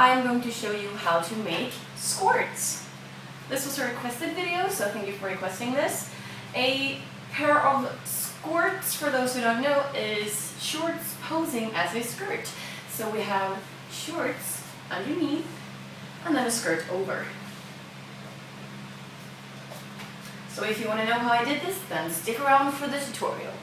I'm going to show you how to make skorts. This was a requested video, so thank you for requesting this. A pair of skorts, for those who don't know, is shorts posing as a skirt. So we have shorts underneath and then a skirt over. So if you want to know how I did this, then stick around for the tutorial.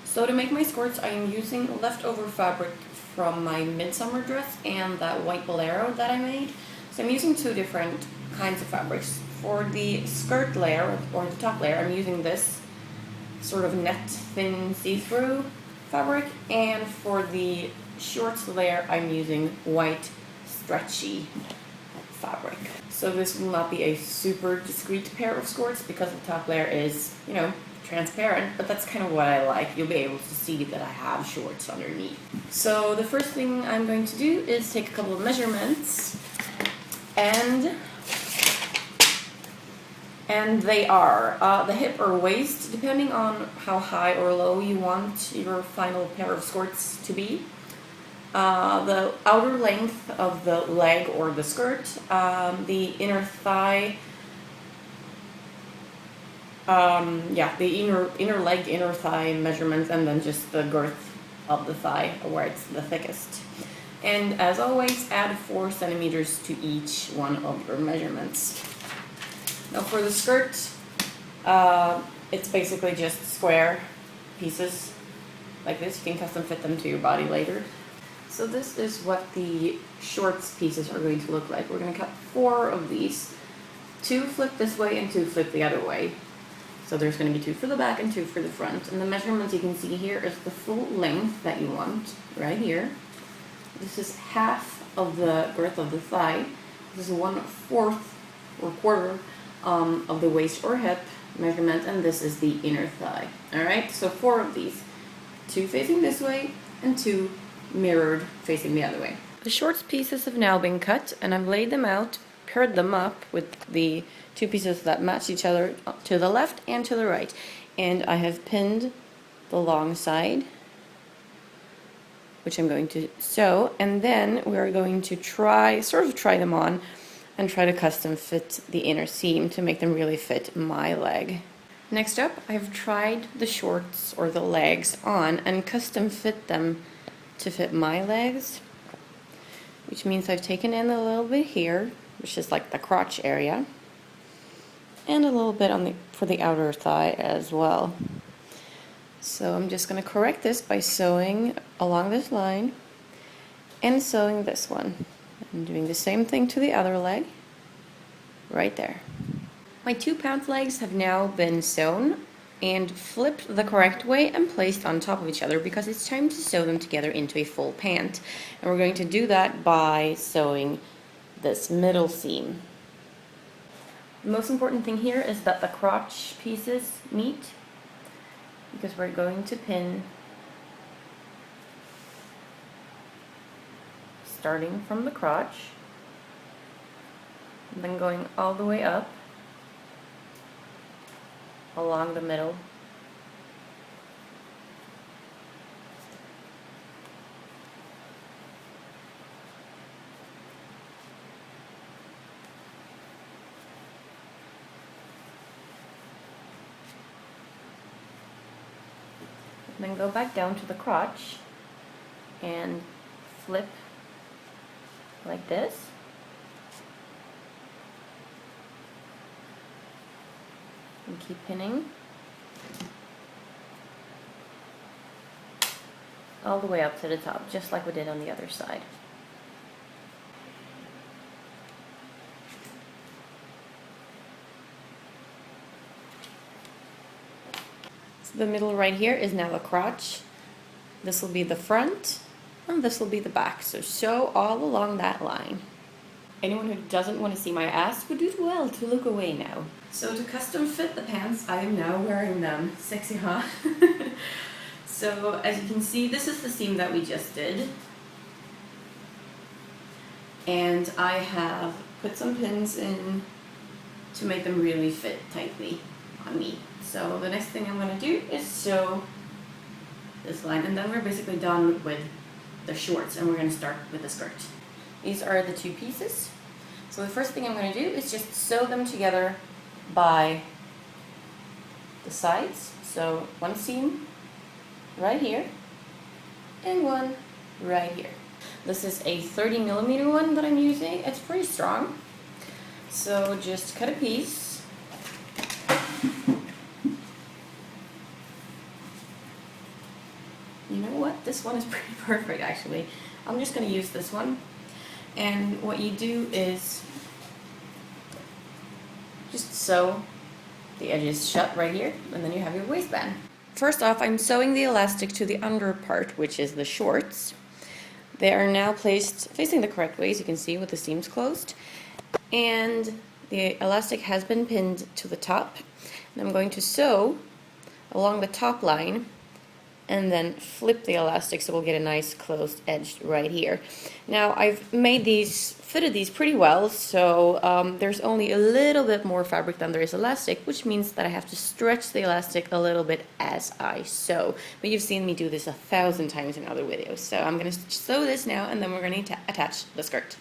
So to make my skorts, I am using leftover fabric from my midsummer dress and that white bolero that I made. So I'm using two different kinds of fabrics. For the skirt layer, or the top layer, I'm using this sort of net thin see-through fabric, and for the shorts layer I'm using white stretchy fabric. So this will not be a super discreet pair of skorts because the top layer is, you know, transparent, but that's kind of what I like. You'll be able to see that I have shorts underneath. So the first thing I'm going to do is take a couple of measurements, and they are the hip or waist, depending on how high or low you want your final pair of skorts to be. The outer length of the leg or the skirt, the inner thigh, the inner leg, inner thigh measurements, and then just the girth of the thigh where it's the thickest. And as always, add 4 centimeters to each one of your measurements. Now for the skirt, it's basically just square pieces like this. You can custom fit them to your body later. So this is what the shorts pieces are going to look like. We're going to cut 4 of these. 2 flip this way and 2 flip the other way. So there's going to be 2 for the back and 2 for the front. And the measurements you can see here is the full length that you want, right here. This is half of the girth of the thigh. This is 1/4 or quarter of the waist or hip measurement, and this is the inner thigh. Alright, so 4 of these. 2 facing this way and 2 mirrored facing the other way. The shorts pieces have now been cut, and I've laid them out, paired them up with the 2 pieces that match each other to the left and to the right. And I have pinned the long side, which I'm going to sew, and then we're going to try them on and try to custom fit the inner seam to make them really fit my leg. Next up, I've tried the shorts or the legs on and custom fit them to fit my legs, which means I've taken in a little bit here, which is like the crotch area, and a little bit for the outer thigh as well. So I'm just going to correct this by sewing along this line and sewing this one. I'm doing the same thing to the other leg, right there. My 2 pant legs have now been sewn and flipped the correct way and placed on top of each other because it's time to sew them together into a full pant. And we're going to do that by sewing this middle seam. The most important thing here is that the crotch pieces meet, because we're going to pin starting from the crotch and then going all the way up along the middle. And then go back down to the crotch and flip like this. And keep pinning all the way up to the top, just like we did on the other side. So the middle right here is now the crotch. This will be the front, and this will be the back. So sew all along that line. Anyone who doesn't want to see my ass would do well to look away now. So to custom fit the pants, I am now wearing them. Sexy, huh? So as you can see, this is the seam that we just did. And I have put some pins in to make them really fit tightly on me. So the next thing I'm going to do is sew this line, and then we're basically done with the shorts, and we're going to start with the skirt. These are the two pieces. So the first thing I'm going to do is just sew them together by the sides. So one seam right here and one right here. This is a 30mm one that I'm using. It's pretty strong. So just cut a piece. You know what? This one is pretty perfect actually. I'm just going to use this one. And what you do is just sew the edges shut right here, and then you have your waistband. First off, I'm sewing the elastic to the under part, which is the shorts. They are now placed facing the correct way, as you can see, with the seams closed. And the elastic has been pinned to the top. And I'm going to sew along the top line and then flip the elastic so we'll get a nice closed edge right here. Now I've fitted these pretty well, so there's only a little bit more fabric than there is elastic, which means that I have to stretch the elastic a little bit as I sew. But you've seen me do this 1,000 times in other videos, so I'm going to sew this now and then we're going to attach the skirt.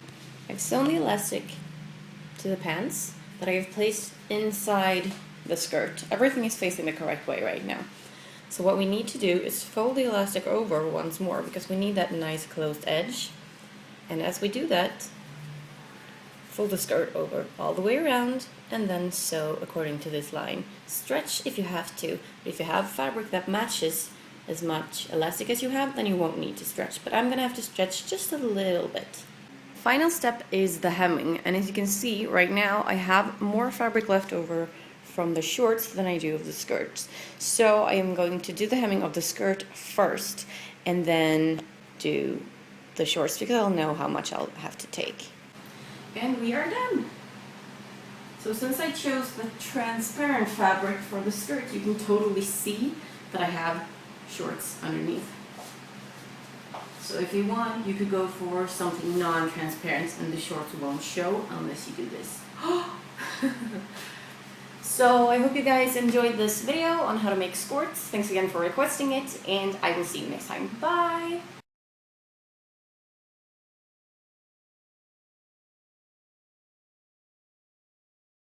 I've sewn the elastic to the pants that I have placed inside the skirt. Everything is facing the correct way right now. So what we need to do is fold the elastic over once more because we need that nice closed edge. And as we do that, fold the skirt over all the way around and then sew according to this line. Stretch if you have to. If you have fabric that matches as much elastic as you have, then you won't need to stretch. But I'm going to have to stretch just a little bit. Final step is the hemming. And as you can see, right now I have more fabric left over from the shorts than I do of the skirts. So I am going to do the hemming of the skirt first and then do the shorts because I'll know how much I'll have to take. And we are done. So since I chose the transparent fabric for the skirt, you can totally see that I have shorts underneath. So if you want, you could go for something non-transparent and the shorts won't show unless you do this. So I hope you guys enjoyed this video on how to make skorts. Thanks again for requesting it, and I will see you next time. Bye!